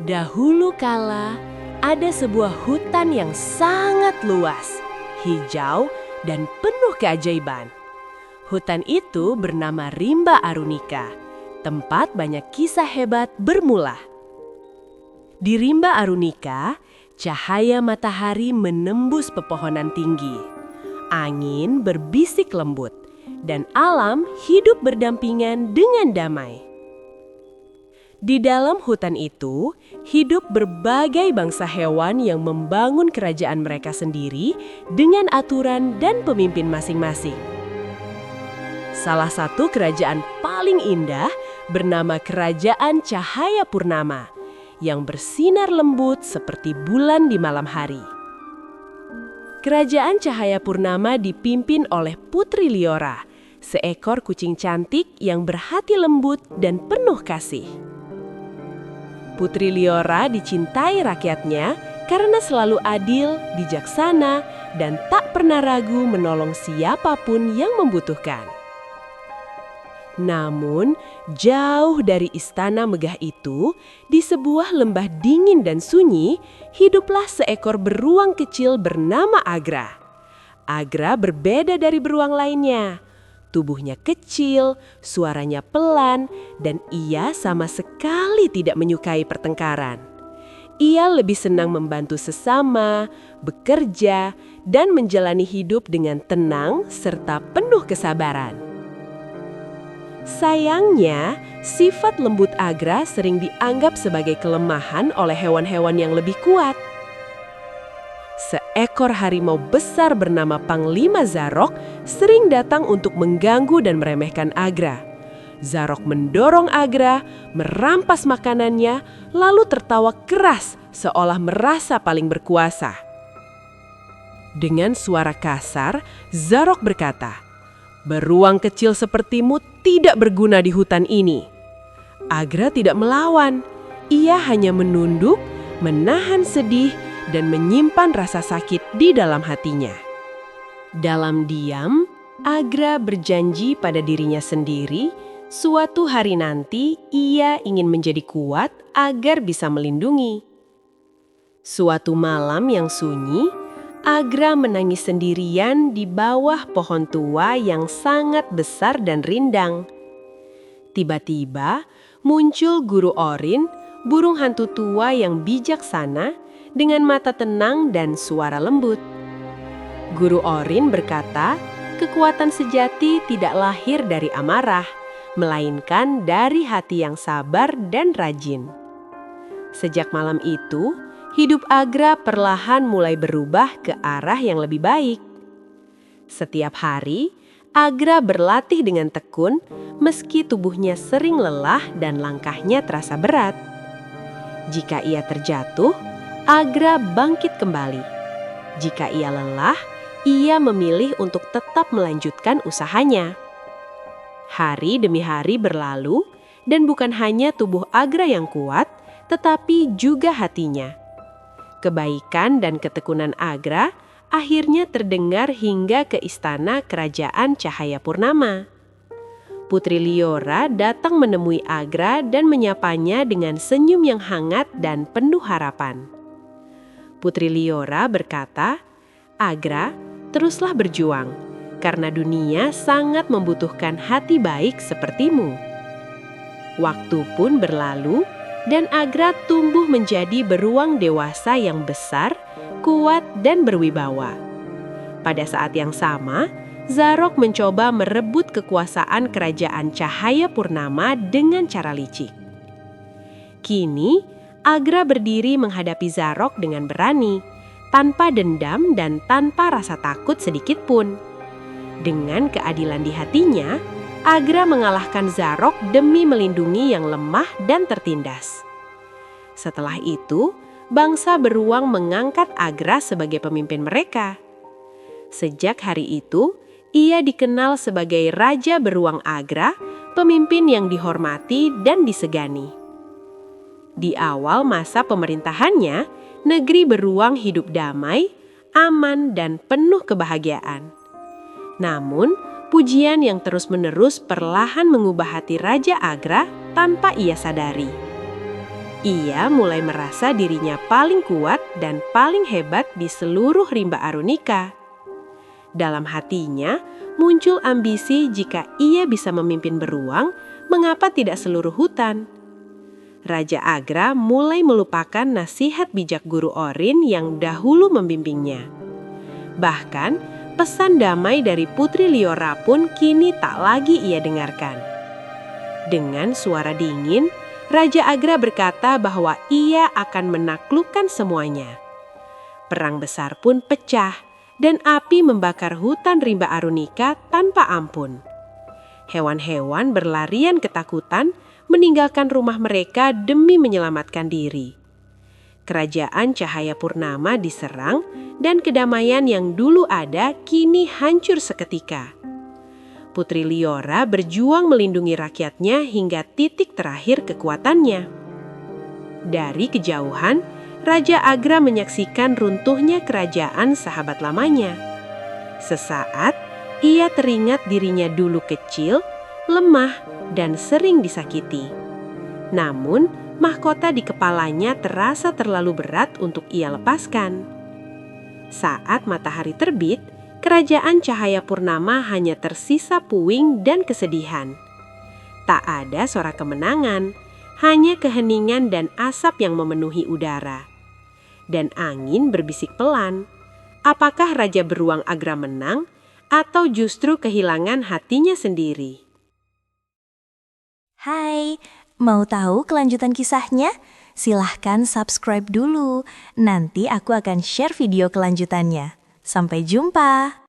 Dahulu kala, ada sebuah hutan yang sangat luas, hijau, dan penuh keajaiban. Hutan itu bernama Rimba Arunika, tempat banyak kisah hebat bermula. Di Rimba Arunika, cahaya matahari menembus pepohonan tinggi. Angin berbisik lembut, dan alam hidup berdampingan dengan damai. Di dalam hutan itu, hidup berbagai bangsa hewan yang membangun kerajaan mereka sendiri dengan aturan dan pemimpin masing-masing. Salah satu kerajaan paling indah bernama Kerajaan Cahaya Purnama, yang bersinar lembut seperti bulan di malam hari. Kerajaan Cahaya Purnama dipimpin oleh Putri Liora, seekor kucing cantik yang berhati lembut dan penuh kasih. Putri Liora dicintai rakyatnya karena selalu adil, bijaksana, dan tak pernah ragu menolong siapapun yang membutuhkan. Namun, jauh dari istana megah itu, di sebuah lembah dingin dan sunyi, hiduplah seekor beruang kecil bernama Agra. Agra berbeda dari beruang lainnya. Tubuhnya kecil, suaranya pelan, dan ia sama sekali tidak menyukai pertengkaran. Ia lebih senang membantu sesama, bekerja, dan menjalani hidup dengan tenang serta penuh kesabaran. Sayangnya, sifat lembut Agra sering dianggap sebagai kelemahan oleh hewan-hewan yang lebih kuat. Seekor harimau besar bernama Panglima Zarok sering datang untuk mengganggu dan meremehkan Agra. Zarok mendorong Agra, merampas makanannya, lalu tertawa keras seolah merasa paling berkuasa. Dengan suara kasar, Zarok berkata, "Beruang kecil sepertimu tidak berguna di hutan ini." Agra tidak melawan. Ia hanya menunduk, menahan sedih, dan menyimpan rasa sakit di dalam hatinya. Dalam diam, Agra berjanji pada dirinya sendiri, suatu hari nanti ia ingin menjadi kuat agar bisa melindungi. Suatu malam yang sunyi, Agra menangis sendirian di bawah pohon tua yang sangat besar dan rindang. Tiba-tiba muncul Guru Orin, burung hantu tua yang bijaksana, dengan mata tenang dan suara lembut. Guru Orin berkata, kekuatan sejati tidak lahir dari amarah, melainkan dari hati yang sabar dan rajin. Sejak malam itu, hidup Agra perlahan mulai berubah ke arah yang lebih baik. Setiap hari, Agra berlatih dengan tekun, meski tubuhnya sering lelah dan langkahnya terasa berat. Jika ia terjatuh, Agra bangkit kembali. Jika ia lelah, ia memilih untuk tetap melanjutkan usahanya. Hari demi hari berlalu, dan bukan hanya tubuh Agra yang kuat, tetapi juga hatinya. Kebaikan dan ketekunan Agra akhirnya terdengar hingga ke istana Kerajaan Cahaya Purnama. Putri Liora datang menemui Agra dan menyapanya dengan senyum yang hangat dan penuh harapan. Putri Liora berkata, "Agra, teruslah berjuang, karena dunia sangat membutuhkan hati baik sepertimu." Waktu pun berlalu, dan Agra tumbuh menjadi beruang dewasa yang besar, kuat, dan berwibawa. Pada saat yang sama, Zarok mencoba merebut kekuasaan Kerajaan Cahaya Purnama dengan cara licik. Kini, Agra berdiri menghadapi Zarok dengan berani, tanpa dendam dan tanpa rasa takut sedikit pun. Dengan keadilan di hatinya, Agra mengalahkan Zarok demi melindungi yang lemah dan tertindas. Setelah itu, bangsa beruang mengangkat Agra sebagai pemimpin mereka. Sejak hari itu, ia dikenal sebagai Raja Beruang Agra, pemimpin yang dihormati dan disegani. Di awal masa pemerintahannya, negeri beruang hidup damai, aman, dan penuh kebahagiaan. Namun, pujian yang terus-menerus perlahan mengubah hati Raja Agra tanpa ia sadari. Ia mulai merasa dirinya paling kuat dan paling hebat di seluruh rimba Arunika. Dalam hatinya muncul ambisi jika ia bisa memimpin beruang, mengapa tidak seluruh hutan? Raja Agra mulai melupakan nasihat bijak guru Orin yang dahulu membimbingnya. Bahkan, pesan damai dari Putri Liora pun kini tak lagi ia dengarkan. Dengan suara dingin, Raja Agra berkata bahwa ia akan menaklukkan semuanya. Perang besar pun pecah dan api membakar hutan rimba Arunika tanpa ampun. Hewan-hewan berlarian ketakutan meninggalkan rumah mereka demi menyelamatkan diri. Kerajaan Cahaya Purnama diserang dan kedamaian yang dulu ada kini hancur seketika. Putri Liora berjuang melindungi rakyatnya hingga titik terakhir kekuatannya. Dari kejauhan, Raja Agra menyaksikan runtuhnya kerajaan sahabat lamanya. Sesaat, ia teringat dirinya dulu kecil, lemah, dan sering disakiti. Namun, mahkota di kepalanya terasa terlalu berat untuk ia lepaskan. Saat matahari terbit, kerajaan Cahaya Purnama hanya tersisa puing dan kesedihan. Tak ada suara kemenangan, hanya keheningan dan asap yang memenuhi udara. Dan angin berbisik pelan, apakah Raja Beruang Agra menang atau justru kehilangan hatinya sendiri? Hai, mau tahu kelanjutan kisahnya? Silahkan subscribe dulu, nanti aku akan share video kelanjutannya. Sampai jumpa!